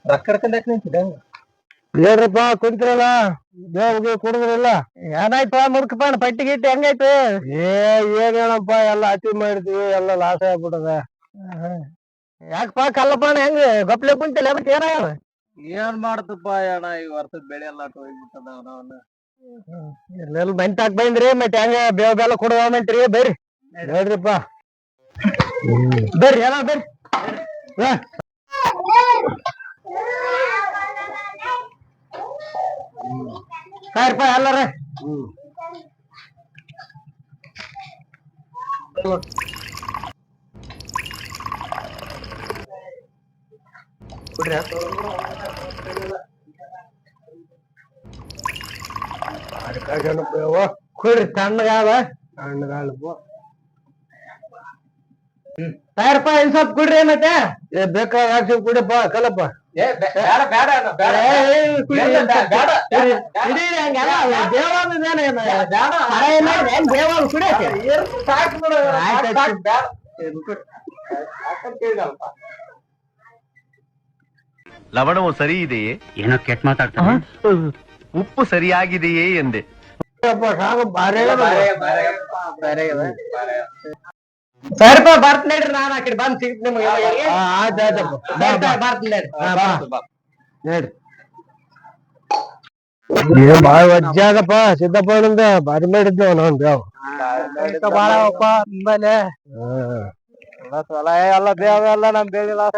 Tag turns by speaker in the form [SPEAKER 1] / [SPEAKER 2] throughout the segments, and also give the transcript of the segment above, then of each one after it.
[SPEAKER 1] ರೊಕ್ಕ ಹಿಡ್ಕೊಂಡ್ ನಿಂತಿದ್ದೆ
[SPEAKER 2] ಹೇಳ್ರಪ್ಪ ಕುಂತ್ರಲ್ಲ ದೇವ್ಗೆ ಕುಡಿದ್ರಲ್ಲ
[SPEAKER 1] ಏನಾಯ್ತು ಮುರ್ಕಪ್ಪ ಪಟ್ಟಿ ಗಿಟ್ಟಿ ಹೆಂಗಾಯ್ತು
[SPEAKER 2] ಏನ್ ಹೇಳಪ್ಪ ಎಲ್ಲ ಅತಿ ಮಾಡಿದ್ವಿ ಎಲ್ಲ ಲಾಸ್ ಆಗ್ಬಿಟ್ಟದ
[SPEAKER 1] ಯಾಕಪ್ಪ ಕಲ್ಲಪ್ಪಣ ಹೆಂಗ ಗಪ್ಲೆ ಕುಂತಿಲ್ಲ ಮತ್ತೆ ಏನಾಗ
[SPEAKER 3] ಏನ್ ಮಾಡ್ತಪ್ಪ ಅಣ್ಣ ಈ ವರ್ಷದ ಬೆಳೆ ಎಲ್ಲ ಹೋಗ್ಬಿಟ್ಟದ ಅವನವನ್ನ
[SPEAKER 1] ಎಲ್ಲೆಲ್ಲ ಬಂತಾಕ್ ಬಂದ್ರಿ ಮತ್ತೆ ಹೆಂಗ ಬೇವ್ ಬೆಲ್ಲ ಕೊಡುವಂತ್ರಿ ಬರ್ರಿ
[SPEAKER 2] ಹೇಳ್ರಿಪ್ಪ
[SPEAKER 1] ಬರ್ರಿ ಎಲ್ಲ ಬರ್ರಿ ಸಾರಿಪ್ಪ ಎಲ್ಲಾರ ಕೊಡ್ರಿ ತಣ್ಣಗಾವ
[SPEAKER 2] ಹಣ್ಣುಗಳಪ್ಪ
[SPEAKER 1] ಸಾರಿಪ್ಪ ಇನ್ ಸ್ವಲ್ಪ ಕೊಡ್ರಿ ಮತ್ತೆ
[SPEAKER 2] ಬೇಕಾದ ಹಾಕ್ಸಿ ಕುಡಿಯಪ್ಪ ಕಲಪ್ಪ
[SPEAKER 1] ದೇವಾಲ ಕುಡಿಯಕ್ಕೆ
[SPEAKER 4] ಲವಣವು ಸರಿ ಇದೆಯೇ?
[SPEAKER 5] ಏನೋ ಕೆಟ್ಟ ಮಾತಾಡ್ತಾನೆ.
[SPEAKER 4] ಉಪ್ಪು ಸರಿಯಾಗಿದೆಯೇ ಎಂದೆ.
[SPEAKER 1] ಸರಿಪ ಬರ್ತ ನಡ್ರಿ ನಾನ್ ಆ ಕಡೆ ಬಂದ್ ಸಿಗ್ತ ನಿಮ್ಗೆ ಬರ್ತ
[SPEAKER 2] ನಡ್ರಿ ಬಾಳ ವಜ್ಜಾದಪ್ಪ ಸಿದ್ದಪ್ಪನಿಂದ ಬಾರಿ ಮಾಡಿದ್ವಿ ನಾವ್ ಬೇವ್
[SPEAKER 1] ಬಾಳಪ್ಪ ನಿಂಬಲ್ಲಿ
[SPEAKER 3] ಹೊಲ ಎಲ್ಲ ಬೇವ್ ಎಲ್ಲ ನಮ್ ಬೆಳಿ ಲಾಸ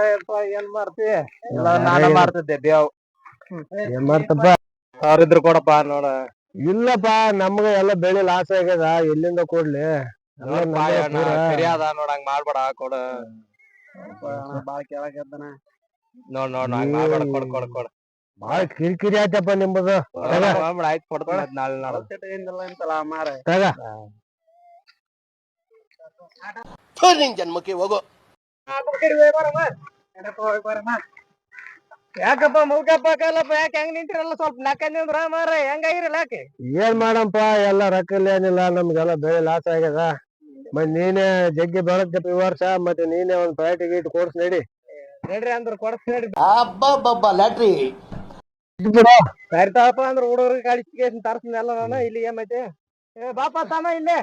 [SPEAKER 3] ಏನ್ ಮಾಡ್ತಿ ಎಲ್ಲ ನಾನ ಮಾಡ್ತಿದ್ದೆ ಬೇವ್
[SPEAKER 2] ಏನ್ ಮಾಡ್ತಪ್ಪ
[SPEAKER 3] ಅವ್ರಿದ್ರು ಕೊಡಪ್ಪ ನೋಡ
[SPEAKER 2] ಇಲ್ಲಪ್ಪ ನಮ್ಗ ಎಲ್ಲ ಬೆಳಿ ಲಾಸ್ ಆಗ್ಯದ ಎಲ್ಲಿಂದ ಕೊಡ್ಲಿ
[SPEAKER 3] ಸರಿಯಾದ ನೋಡಂಗ್ ಮಾಡ್ಬೇಡ ಕೊಡ ಬಾಳ ಕೇಳಾಕತ್ತಾನ ನೋಡ್ ನೋಡ್ ಹಂಗ್ ಮಾಡ್ಬೇಡ ಕೊಡ್ ಕೊಡ್ ಕೊಡ್
[SPEAKER 2] ಬಾಳ ಕಿರಿಕಿರಿ ಆಯ್ತಪ್ಪ ನಿಮ್ಮದು
[SPEAKER 3] ಆಯ್ತು ಕೊಡ್ತಾನ ನಾಳೆ ನಾಳೆ ಅಂತಲ್ಲ ಮಾರ
[SPEAKER 5] ನಿನ್ ಜನ್ಮಕ್ಕೆ ಹೋಗೋ.
[SPEAKER 1] ಯಾಕಪ್ಪ ಮುಲ್ಕಪ್ಪ ಕಲ್ಲಪ್ಪ ಯಾಕೆ ಹೆಂಗ್ ನಿಂತಿರಲ್ಲ ಸ್ವಲ್ಪ ನಾಕಂದ್ರ ಮಾರ ಹೆಂಗಾಗಿರಲ್ಲ ಯಾಕೆ
[SPEAKER 2] ಏನ್ ಮಾಡಪ್ಪ ಎಲ್ಲ ರೊಕ್ಕಲ್ಲಿ ಏನಿಲ್ಲ ನಮ್ಗೆಲ್ಲ ಬೆಳೆ ಲಾಸ್ ಆಗ್ಯದ ಮತ್ ನೀನೇ ಜಗ್ಗಿ ಬೆಳಗ್ತಪ್ಪ ಈ ವರ್ಷ ಮತ್ತೆ ನೀನೇ ಒಂದ್ ಪ್ಯಾಟಿ ಗೀಟ್ ಕೊಡ್ಸ್ ನಡಿ
[SPEAKER 1] ನಡ್ರಿ ಅಂದ್ರ ಕೊಡಸ್ ನಡ್ರಿ
[SPEAKER 5] ಅಬ್ಬಬ್ಬಬ್ಬ ಲ್ಯಾಟ್ರಿ
[SPEAKER 1] ಸರಿತಾವಪ್ಪ ಅಂದ್ರ ಹುಡುಗರಿಗೆ ಕಳಿಸಿ ತರ್ಸ್ತೀನಿ ಎಲ್ಲ ನಾನು ಇಲ್ಲಿ ಏಮೈತೆ ಏ ಬಾಪ ತಾಮ ಇಲ್ಲೇ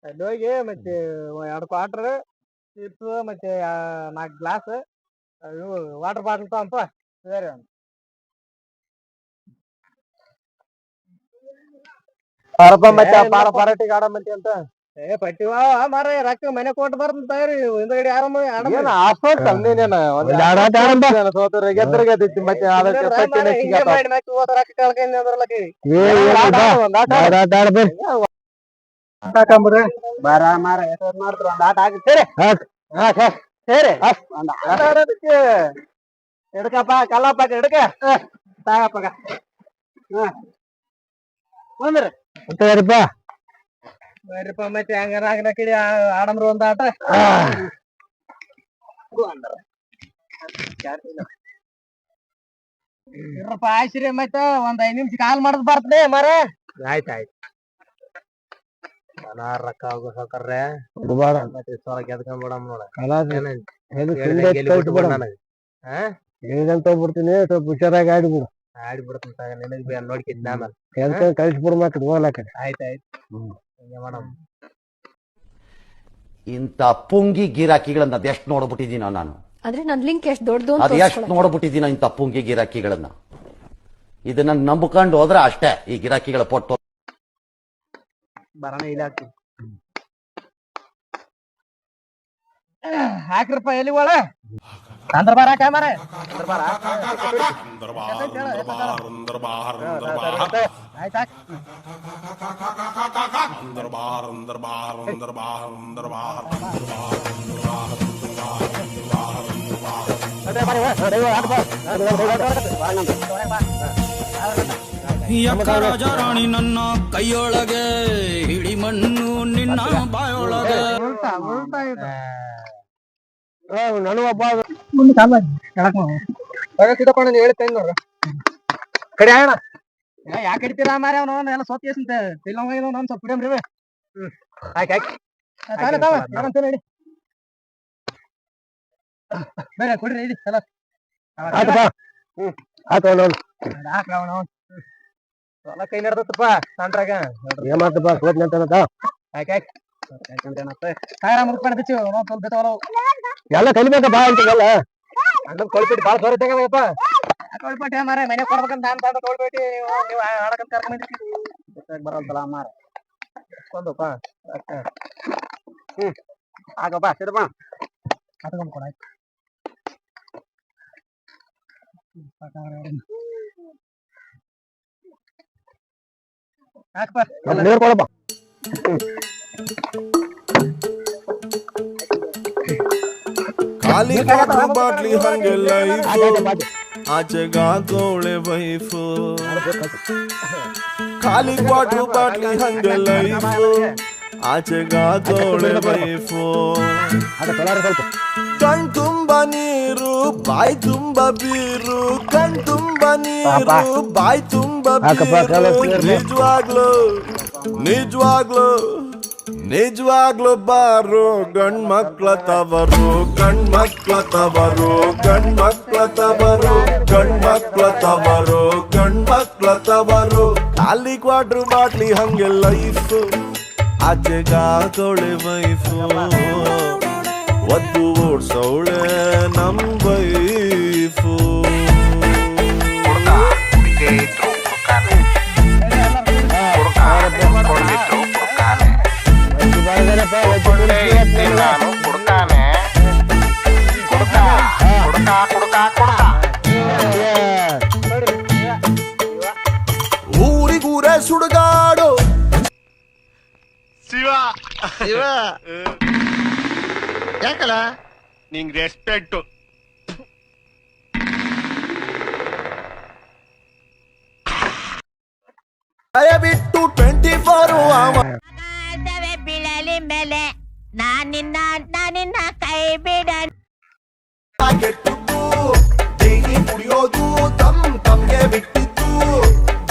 [SPEAKER 1] ಅಲ್ಲಿ ಹೋಗಿ ಮತ್ತೆ 2 ಕ್ವಾರ್ಟರ್ ಚಿಪ್ಸ್ ಮತ್ತೆ 4 ಗ್ಲಾಸ್ ಇವು ವಾಟರ್ ಬಾಟಲ್ ತಗೊಂಪ ಸರಿ
[SPEAKER 3] ಮತ್ತೆ ಪರಾಟಿ ಗಾಡ ಮತ್ತೆ ಅಂತ
[SPEAKER 1] ಏ ಪಟ್ಟಿ ಮಾರ ರೊಕ್ಕ ಮನೆ ಕೊಟ್ಟು ಬರ್ತಂತ ತಯಾರಿ ಹಿಂದಗಡೆ ಆರಾಮ ರೊಕ್ಕ ಕಳ್ಕೊಂಡ್ ಅಂದ್ರಲ್ಲ ಕೈ
[SPEAKER 3] ಬರ ಮಾರ ಮಾಡ್ತಾರ ಒಂದ್ ಆಟ ಹಾಕ್ತೀರಿ ಸೇರಿ ಒಂದ್ ಆಟ ಆಡೋದಕ್ಕೆ ಹಿಡ್ಕಪ್ಪ ಕಲ್ಲಪ್ಪ ಹಿಡ್ಕ ತಾಗಪ್ಪ ಬಂದ್ರಿ
[SPEAKER 2] ಸರಿಪ್ಪ
[SPEAKER 1] ಬರ್ರಿಪ್ಪ ಮತ್ತೆ ಹಂಗಾರ ಕಡೆ ಆಡಮ್ರ ಒಂದ್ ಆಟ ಇರಪ್ಪ ಆಯ್ಸ್ರಿ ಮತ್ತೆ ಒಂದ್ 5 ನಿಮಿಷ ಕಾಲ್ ಮಾಡದ್ ಬರ್ತದೆ ಮಾರ
[SPEAKER 3] ಆಯ್ತಾಯ್ತು ರೊಕ್ಕ ಹೋಗೋ ಸಾವ್ಕಾರ್ರೆ ಮತ್ತೆ ಗೆದ್ಕೊಂಡ್ ಬಿಡಮ್ ನೋಡ
[SPEAKER 2] ಹೋಗ್ಬಿಡ್ತೀನಿ ಸ್ವಲ್ಪ ಹುಷಾರಾಗಿ ಆಡ್ಬಿಡು
[SPEAKER 3] ಆಡ್ಬಿಡ್ತೀನಿ ತಗ ನಿನಗ್ ನೋಡ್ಕಿದ್ ಆಮೇಲೆ
[SPEAKER 2] ಕಳಿಸ್ಬಿಡು ಮತ್ತೆ ಹೋಗ್ಲಾಕ
[SPEAKER 3] ಆಯ್ತಾಯ್ತು ಮೇಡಮ್
[SPEAKER 5] ಇಂಥ ಪುಂಗಿ ಗಿರಾಕಿಗಳನ್ನ ಅದೆಷ್ಟು ನೋಡ್ಬಿಟ್ಟಿದ್ದೀನ ನಾನು.
[SPEAKER 6] ಆದ್ರೆ ನನ್ ಲಿಂಕ್ ಎಷ್ಟು ದೊಡ್ಡದು ಅಂತ
[SPEAKER 5] ಅದೆಷ್ಟು ನೋಡ್ಬಿಟ್ಟಿದ್ದೀನ ಇಂಥ ಪುಂಗಿ ಗಿರಾಕಿಗಳನ್ನ. ಇದನ್ನ ನಂಬ್ಕೊಂಡು ಹೋದ್ರೆ ಅಷ್ಟೇ ಈ ಗಿರಾಕಿಗಳ ಪೊಟ್ಟು
[SPEAKER 3] ಬರೋಣ ಇಲ್ಲ ಹಾಕ್ತೀನಿ
[SPEAKER 1] ಹಾಕ್ರಪ್ಪ ಎಲ್ಲಿ ಒಳ ಅಂದ್ರ ಬಾರ ಮಾರ
[SPEAKER 7] ರಾಜ ರಾಣಿ ನನ್ನ ಕೈಯೊಳಗೆ ಹಿಡಿ ಮಣ್ಣು ನಿನ್ನ ಬಾಯೊಳಗೆ
[SPEAKER 1] ಹೇಳ್ತೇನೆ ನೋಡ್ರ ಕಡೆ ಆಣ ಯಾಕೆ ಹಿಡ್ತೀರಾ ಮಾರ ಅವನು ಎಲ್ಲ ಸೋತಿಯಂತ ಇಲ್ಲ ಸ್ವಲ್ಪ ಕುಡಿಯಮ್ರಿ ಹಾಕಿ ಬೇರೆ ಕೊಡ್ರಿ ಇಡಿ ಚಲೋ
[SPEAKER 2] ಆಯ್ತಪ್ಪ ಆಯ್ತು
[SPEAKER 1] ಹೊಲ ಕೈ ನಡ್ದತ್ತಪ್ಪ ಸಂಡ್ರಾಗ
[SPEAKER 2] ಏನ್ ಮಾಡ್ತಪ್ಪ ಸೋತ್ನಿ ಅಂತ ಎಲ್ಲ ಕಲಿಬೇಕಪ್ಪ ಅಂತಲ್ಲ
[SPEAKER 1] ಕೊಳ್ಬಿಟ್ಟು ಬಾಳ ಸೋರ ತೆಗಪ್ಪ ಕೊಳ್ಬಿಟ್ಟೆ ಮಾರ ಮನೆ ಕೊಡ್ಬೇಕಂತ ನಾನ್ ತಂದ ಕೊಳ್ಬಿಟ್ಟು ನೀವು ಆಡಕಂತ ಕರ್ಕೊಂಡ್ ಬರಲ್ತಲ್ಲ ಮಾರ ಕೊಂದಪ್ಪ ಆಗಪ್ಪ ಸಿಡಪ್ಪ ಅಟ್ಕೊಂಡ್ ಕೊಡ
[SPEAKER 2] ನೀರ್ ಕೊಡಪ್ಪ
[SPEAKER 8] ಖಾಲಿ ವಾಟರ್ ಬಾಟ್ಲಿ ಹಂಗೆ ಲೈಫ್ ಆಚೆಗಾಕೋಳೆ ವೈಫು ಖಾಲಿ ವಾಟರ್ ಬಾಟ್ಲಿ ಹಂಗೆ ಲೈಫ್ ಆಚೆಗಾಕೋಳೆ ವೈಫು ಕಣ್ ತುಂಬ ನೀರು ಬಾಯಿ ತುಂಬ ಬೀರು ಕಣ್ ತುಂಬ ನೀರು ಬಾಯಿ ತುಂಬ ಬೀರು ನಿಜವಾಗ್ಲು ಬಾರು ಗಂಡ್ಮಕ್ಳ ತವರು ಗಂಡ್ಮಕ್ಳ ತವರು ಗಂಡ್ಮಕ್ಳ ತವರು ಗಂಡ್ಮಕ್ಳ ತವರು ಗಂಡ್ಮಕ್ಳ ತವರು ಖಾಲಿ ಕ್ವಾಟ್ರ್ ಬಾಟ್ಲಿ ಹಂಗೆ ಲೈಫ್ ಆಚೆಗಾಕೋಳೆ ವೈಫು ಒದ್ದು ಓಡ್ಸೋಳೆ ನಮ್ ವೈಫು ಊರಿಗೂರೇ ಸುಡುಗಾಡು
[SPEAKER 4] ಶಿವ ಶಿವ ಯಾಕಲ್ಲ ನಿಂಗ್ ರೆಸ್ಪೆಕ್ಟ್
[SPEAKER 8] ಬಿಟ್ಟು 24
[SPEAKER 9] ಬೀಳಲಿ ಮೇಲೆ ನಾನಿನ್ನ ಕೈ ಬಿಡ
[SPEAKER 8] ಕೆಟ್ಟದ್ದು ಡೈಲಿ ಕುಡಿಯೋದು ತಮ್ಗೆ ಬಿಟ್ಟಿದ್ದು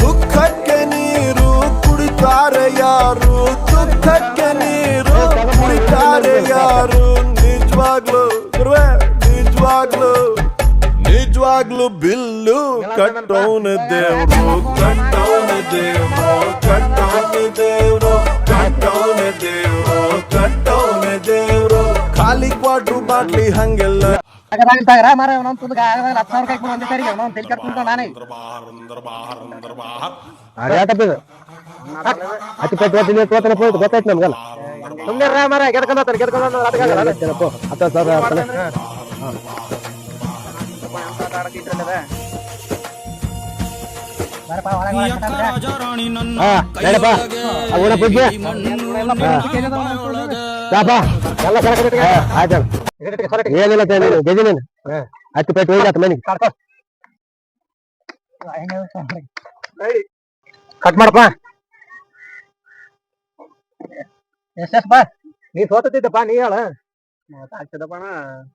[SPEAKER 8] ದುಃಖಕ್ಕೆ ನೀರು ಕುಡಿತಾರೆ ಯಾರು ದುಃಖಕ್ಕೆ ನೀರು ಕುಡಿತಾರೆ ಯಾರು ನಿಜವಾಗ್ಲು ಬಿಲ್ಲು ಕಟ್ಟೋನ ದೇವ್ರು ಕಟ್ಟೋನ ದೇವ್ರು ಕಟ್ಟೋನ ದೇವ್ರು ಕಟ್ಟೋನ ದೇವ್ರು ಕಟ್ಟೋನ ದೇವ್ರು ಖಾಲಿ ಕ್ವಾಟ್ರ್ ಬಾಟ್ಲಿ ಹಂಗೆಲ್ಲ
[SPEAKER 1] ಮಾರ ಒಂದೊಂದು ತುದ್ಗ 10,000 ಕೈ ಕೊಡು ಒಂದೇ ಸರಿಗೆ ಒಂದೊಂದು ತಲೆ ಕಟ್ಕೊಂಡು ನಾನೇ
[SPEAKER 2] ಗೊತ್ತಾಯ್ತು ನಮ್ಗಲ್ಲ
[SPEAKER 1] ಸುಮ್ಮನೆ ಮಾರ ಗೆದ್ಕೊಂಡು
[SPEAKER 7] ರಾಜ ರಾಣಿ ನನ್ನ
[SPEAKER 2] ಏನಿಲ್ಲ ಗೆದಿನೇನು ಹತ್ತು ಪೇಟೆ ಹೋಗಿ ಮನೆಗೆ ಕಟ್ ಮಾಡಪ್ಪ
[SPEAKER 1] ಎಷ್ಟಪ್ಪ ನೀ ಸೋತತಿದ್ದಪ್ಪ ನೀ ಹೇಳ ಆಗ್ತದಪ್ಪಣ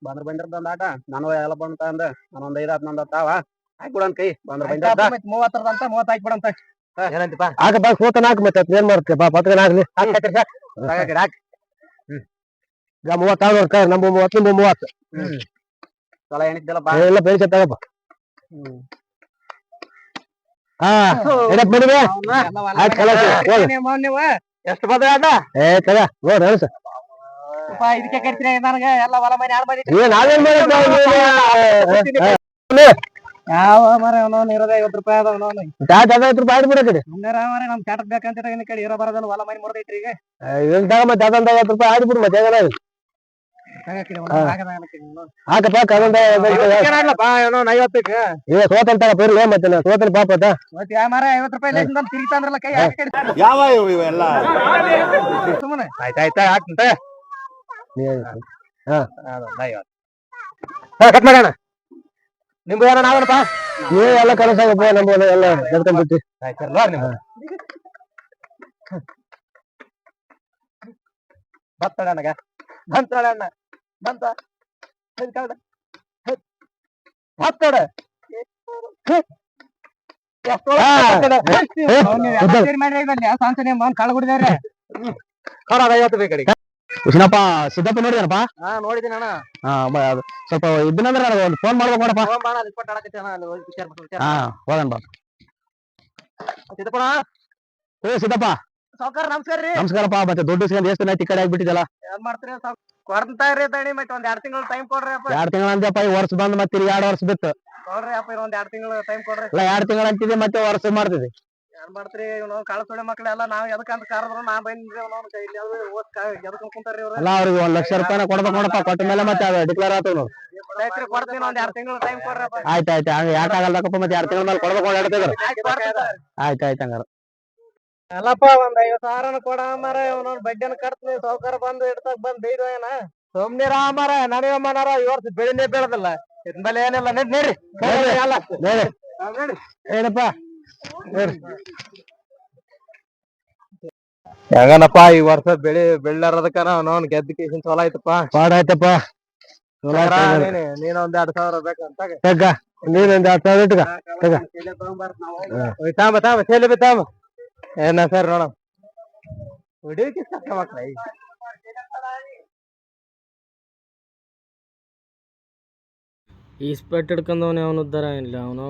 [SPEAKER 1] ಬಂದ್ರ ಬಂದಿರ್ದಂದ ಆಟ ನಾನು ಎಲ್ಲ ಬಂತ ಅಂದ ನಾನೊಂದ್ 5 ಆತ್ ನಂದ ತಾವ ಹಾಕ್ಬಿಡನ್ ಕೈ ಬಂದ್ರ ಬಂದ 30 ಅಂತ 30 ಹಾಕ್ಬಿಡಂತ ಏನಂತಪ್ಪ
[SPEAKER 2] ಆಗಪ್ಪ ಸೋತನ ಹಾಕ್ ಮತ್ತೆ ಏನ್ ಮಾಡ್ತೀಯ ಪತ್ರಿಕೆ ಆಗ್ಲಿ
[SPEAKER 1] ಹಾಕ್
[SPEAKER 2] ಈಗ 36 ನಮ್ಮ 30
[SPEAKER 1] ಚಲ ಏನಿದ್ದಲ್ಲಪ್ಪ
[SPEAKER 2] ಎಲ್ಲ ಬೆಳಿಸ ತಗಪ್ಪ ಮದುವೆ
[SPEAKER 1] ಎಷ್ಟು ಬಂದ್ರೆ ಆಟ
[SPEAKER 2] ಏ ತಗ ನೋಡ್ರಿ ಅನ್ಸ
[SPEAKER 1] ಇದಕ್ಕೆ ಕರಿತೀರಿ ನನಗ ಎಲ್ಲ ಹೊಲ ಮನೆ ಹಾಳು ಮಾಡಿ
[SPEAKER 2] ನಾವೇನ್
[SPEAKER 1] ಯಾವ ಮರ ಅವನವನ್ ಇರೋದೇ 50 ರೂಪಾಯಿ ಅದ ಅವನವನ್
[SPEAKER 2] 50 ರೂಪಾಯಿ ಆಡ್ಬಿಡಕಡೆ
[SPEAKER 1] ಮರ ನಮ್ ಚಾಟಕ್ ಬೇಕಂತ ಕಡೆ ಇರೋ ಬರೋದಲ್ಲ ಹೊಲ ಮನೆ ಮುರ್ದೈತ್ರಿ ಈಗ
[SPEAKER 2] ಏನ್ ತಗ ಮತ್ತೆ ಅದೊಂದು 50 ರೂಪಾಯಿ ಆಡ್ಬಿಡು ಮತ್ತೆ ಹಾಕಪ್ಪ ಕದಂದ
[SPEAKER 1] ಏನೋ 50ಕ್ಕೆ
[SPEAKER 2] ಸೋತಲ್ ತಗ ಪೇರ್ಲಿ ಮತ್ತೆ ಸೋತಲ್ ಪಾಪದ
[SPEAKER 1] ಮತ್ತೆ ಯಾವ ಮರ 50 ರೂಪಾಯಿ ತಿರುಗ್ತಾಂದ್ರಲ್ಲ ಕೈ
[SPEAKER 8] ಯಾವ ಇವೆಲ್ಲ
[SPEAKER 1] ಸುಮ್ಮನೆ
[SPEAKER 2] ಆಯ್ತಾಯ್ತಾ ಹಾಕ್ತಂತ ಕಟ್ ಮಾಡೋಣ ನಿಮ್ದು ಯಾರ ನಾವೇನಪ್ಪ ನೀವೇ ಎಲ್ಲ ಕನಸಾಗಪ್ಪ ನಮ್ಗೆ ಎಲ್ಲ ಗೆದ್ಕೊಂಡ್ಬಿಟ್ಟು
[SPEAKER 1] ಬತ್ತಡಣ್ಣಗ ಬಂತಡಣ್ಣ ಬಂತ ಬತ್ತಡ ಮಾಡ್ರಿ ಸಾಂಸನೆ ಕಳ್ಳ ಗುಡಿದೇವ್ರೆ
[SPEAKER 2] 50 ಬೇಕು ಹುಷನಪ್ಪ ಸಿದ್ದಪ್ಪ ನೋಡಿದನಪ್ಪ
[SPEAKER 1] ಹಾ ನೋಡಿದ್ದೀನಿ ಅಣ್ಣ.
[SPEAKER 2] ಸ್ವಲ್ಪ ಇದನ್ನಂದ್ರೆ ನನಗೆ ಒಂದು ಫೋನ್ ಮಾಡ್ಬೇಕು ನೋಡಪ್ಪ. ಹಾ ಹೋಗಣ ಬಾ.
[SPEAKER 1] ಸಿದ್ದಪ್ಪಣ
[SPEAKER 2] ಸಿದ್ದಪ್ಪ
[SPEAKER 1] ಸಾವ್ಕಾರ ನಮಸ್ಕಾರ ರೀ.
[SPEAKER 2] ನಮಸ್ಕಾರಪ್ಪ. ಮತ್ತೆ ದುಡ್ಡು ಸಿಗಂದ್ ಎಷ್ಟು ದಿನ ಈ ಕಡೆ ಆಗ್ಬಿಟ್ಟಿದಲ್ಲ.
[SPEAKER 1] ಏನ್ ಮಾಡ್ತೀರಿ ಕೊಡ್ತಾರಿ ತಡಿ ಮತ್ತೆ ಒಂದ್ 2 ತಿಂಗಳು ಟೈಮ್ ಕೊಡ್ರಿ ಅಪ್ಪ.
[SPEAKER 2] 2 ತಿಂಗಳ ಅಂದ್ಯಪ್ಪ, ಈ ವರ್ಷ ಬಂದ್ ಮತ್ತೆ 2 ವರ್ಷ ಬಿತ್ತು.
[SPEAKER 1] ಕೊಡ್ರಿ ಅಪ್ಪ ಒಂದ್ 2 ತಿಂಗಳು ಟೈಮ್ ಕೊಡ್ರಿ.
[SPEAKER 2] ಇಲ್ಲ 2 ತಿಂಗಳ ಅಂತಿದೆ ಮತ್ತೆ ವರ್ಷ ಮಾಡ್ತಿದ್ವಿ.
[SPEAKER 1] ಏನ್ ಮಾಡ್ತೀರಿ ಇವ್ನು ಕಾಳಸೊಳೆ ಮಕ್ಳೆಲ್ಲ ನಾವ್ ಎದಕ್ಕಂತ ಕರೆದ್ರು ನಾ ಬಂದ್ರಿ ಇಲ್ಲಿ ಎದಕ್ ಕುಂತಾರ್ರಿ ಇವ್ರು.
[SPEAKER 2] ಅಲ್ಲ ಅವ್ರಿಗೆ 1 ಲಕ್ಷ ರೂಪಾಯಿನ ಕೊಡ್ಬೇಕು ನೋಡಪ್ಪ. ಕೊಟ್ಟ ಮೇಲೆ ಮತ್ತೆ ಅದು ಡಿಕ್ಲೇರ್ ಆಗ್ತದೆ ನೋಡಿ.
[SPEAKER 1] ಕೊಡ್ತೀನಿ ಒಂದ್ 2 ತಿಂಗಳು ಟೈಮ್ ಕೊಡ್ರಿ ಅಪ್ಪ.
[SPEAKER 2] ಆಯ್ತಾಯ್ತು ಹಂಗ ಯಾಕಾಗಲ್ಲಪ್ಪ. ಮತ್ತೆ 2 ತಿಂಗಳ ಮೇಲೆ ಕೊಡ್ಬೇಕು ನೋಡಿ ಹೇಳ್ತಿದ್ರು. ಆಯ್ತಾಯ್ತು ಹಂಗಾರ.
[SPEAKER 1] ಅಲ್ಲಪ್ಪ ಒಂದ್ 50,000 ಕೊಡ ಮಾರ ಅವ್ನವ್ನ ಬಡ್ಡಿನ ಕಟ್ತೀನಿ. ಸಾವ್ಕಾರ ಬಂದು ಇಡ್ತಾಗ ಬಂದ್ ಬೈದು ಏನ ಸುಮ್ನೆ ರಾಮರ ನನಗೆ ಮನಾರ ಈ ವರ್ಷ ಬೆಳಿನೇ ಬೆಳೆದಿಲ್ಲ. ಇದ್ಮೇಲೆ ಏನಿಲ್ಲ ನಡ್ರಿ
[SPEAKER 2] ಏನಪ್ಪ
[SPEAKER 3] ಹೆಂಗನಪ್ಪ ಈ ವರ್ಷ ಬೆಳ್ಳಾರದಕ್ಕ ಅವ್ನವ್ನ ಗೆದ್ದ ಕೇಸಿನ ಚಲೋ ಆಯ್ತಪ್ಪ.
[SPEAKER 2] ಪಾಡ ಆಯ್ತಪ್ಪ.
[SPEAKER 3] ನೀನ್ ಒಂದ್ 2,000 ಬೇಕಂತ
[SPEAKER 2] ನೀನೊಂದ್ 2,000 ಇಟ್ಕ.
[SPEAKER 3] ತಾಂಬ ಸೇಲಿ ಬಿತ್ತಾಂಬ ಏನ ಸರ್ ನೋಡ ಹೊಡಿಯೋಕೆ ಕಷ್ಟ ಮಕ್ಳ.
[SPEAKER 7] ಈ ಸ್ಪೆಟ್ ಹಿಡ್ಕೊಂಡವನೇ ಅವನು ಉದ್ದಾರ ಇಲ್ಲ ಅವನು.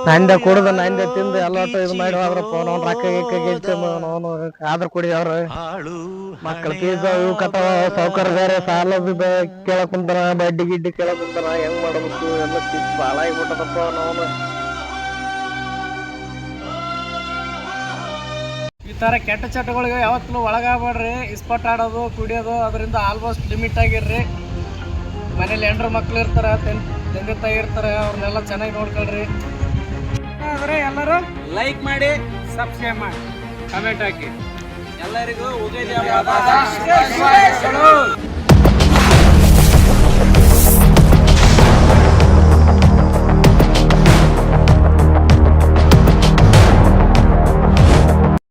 [SPEAKER 2] ನಂದೆ ಕುಡ್ದು ನಂದೆ ತಿಂದು ಎಲ್ಲ ಇದು ಮಾಡಿ ಹೋದ್ರಪ್ಪ. ಅವ್ನು ರೊಕ್ಕ ಗಿಕ್ಕ ಅವನು ಆದ್ರ ಕುಡಿ ಅವ್ರು ಮಕ್ಕಳ ಫೀಸ್ ಇವು ಕಟ್ಟವ. ಸಾವ್ಕಾರ ಬೇರೆ ಸಾಲ ಕೇಳಕ್ ಕುಂತಾರ, ಬಡ್ಡಿ ಗಿಡ್ಡಿ ಕೇಳಕ್ ಕುಂತಾರ. ಹೆಂಗ್ ಮಾಡ್ಬೇಕು ಎಲ್ಲ ಬಾಳ ಆಗ್ಬಿಟ್ಟದಪ್ಪ ಅವನು.
[SPEAKER 1] ಈ ತರ ಕೆಟ್ಟ ಚಟಗಳಿಗೆ ಯಾವತ್ತೂ ಒಳಗಾಗ್ಬೇಡ್ರಿ. ಇಸ್ಪಟ್ ಆಡೋದು ಕುಡಿಯೋದು ಅದರಿಂದ ಆಲ್ಮೋಸ್ಟ್ ಲಿಮಿಟ್ ಆಗಿರ್ರಿ. ಮನೇಲಿ ಹೆಂಡ್ರು ಮಕ್ಳು ಇರ್ತಾರ, ತಂದೆ ತಾಯಿ ಇರ್ತಾರೆ, ಅವ್ರನ್ನೆಲ್ಲ ಚೆನ್ನಾಗಿ ನೋಡ್ಕೊಳ್ರಿ. ಆದ್ರೆ ಎಲ್ಲರೂ ಲೈಕ್ ಮಾಡಿ, ಸಬ್ಸ್ಕ್ರೈಬ್ ಮಾಡಿ, ಕಮೆಂಟ್ ಹಾಕಿ. ಎಲ್ಲರಿಗೂ ಉದಯ